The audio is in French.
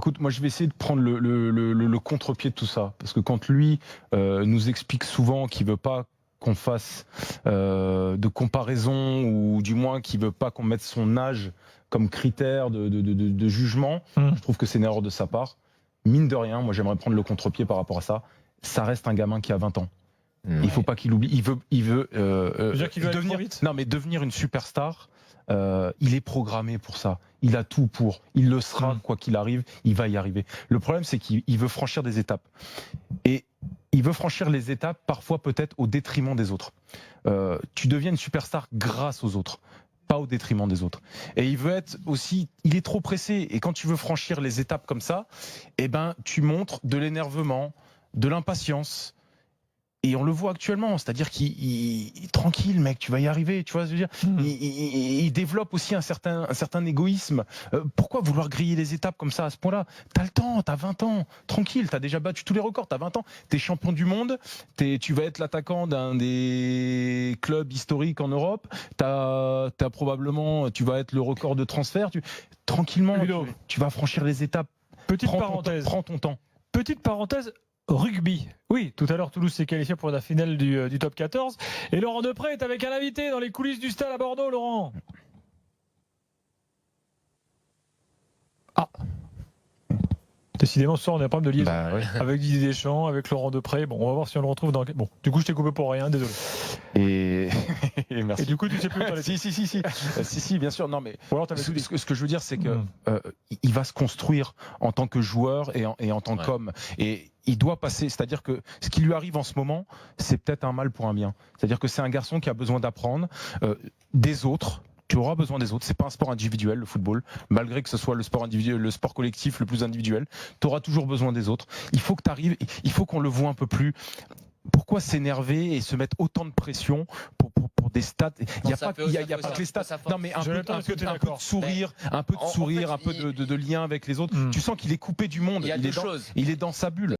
Écoute, moi je vais essayer de prendre le contre-pied de tout ça. Parce que quand lui nous explique souvent qu'il veut pas qu'on fasse de comparaison, ou du moins qu'il veut pas qu'on mette son âge comme critère de jugement, je trouve que c'est une erreur de sa part. Mine de rien, moi j'aimerais prendre le contre-pied par rapport à ça. Ça reste un gamin qui a 20 ans. Il faut pas qu'il oublie. Il veut devenir une superstar. Il est programmé pour ça. Il a tout pour. Il le sera, quoi qu'il arrive. Il va y arriver. Le problème, c'est qu'il veut franchir des étapes. Et il veut franchir les étapes, parfois peut-être au détriment des autres. Tu deviens une superstar grâce aux autres, pas au détriment des autres. Et il veut être aussi. Il est trop pressé. Et quand tu veux franchir les étapes comme ça, eh ben, tu montres de l'énervement, de l'impatience. Et on le voit actuellement, c'est-à-dire qu'il tranquille, mec, tu vas y arriver, tu vois, je veux dire. Il développe aussi un certain égoïsme. Pourquoi vouloir griller les étapes comme ça à ce point-là? T'as le temps, t'as 20 ans, tranquille, t'as déjà battu tous les records, t'as 20 ans, t'es champion du monde, tu vas être l'attaquant d'un des clubs historiques en Europe, t'as probablement, tu vas être le record de transfert, tranquillement, tu vas franchir les étapes. Prends ton temps. Petite parenthèse. Rugby. Oui, tout à l'heure, Toulouse s'est qualifié pour la finale du top 14. Et Laurent Depré est avec un invité dans les coulisses du stade à Bordeaux, Laurent. Ah. Décidément, ce soir, on a un problème de liaison. Avec Didier Deschamps, avec Laurent Depré. Bon, on va voir si on le retrouve dans... Bon, du coup, je t'ai coupé pour rien, désolé. Merci. Et du coup, tu sais plus où t'en es. Si, bien sûr. Non, mais ce que je veux dire, c'est que il va se construire en tant que joueur et en tant qu'homme. Et il doit passer, c'est-à-dire que ce qui lui arrive en ce moment, c'est peut-être un mal pour un bien. C'est-à-dire que c'est un garçon qui a besoin d'apprendre des autres. Tu auras besoin des autres. C'est pas un sport individuel, le football. Malgré que ce soit le sport individuel, le sport collectif le plus individuel, tu auras toujours besoin des autres. Il faut que tu arrives, il faut qu'on le voit un peu plus. Pourquoi s'énerver et se mettre autant de pression pour des stats? Il n'y a pas que les stats. Non, mais un peu de sourire, un peu de lien avec les autres. Tu sens qu'il est coupé du monde. Il est dans sa bulle.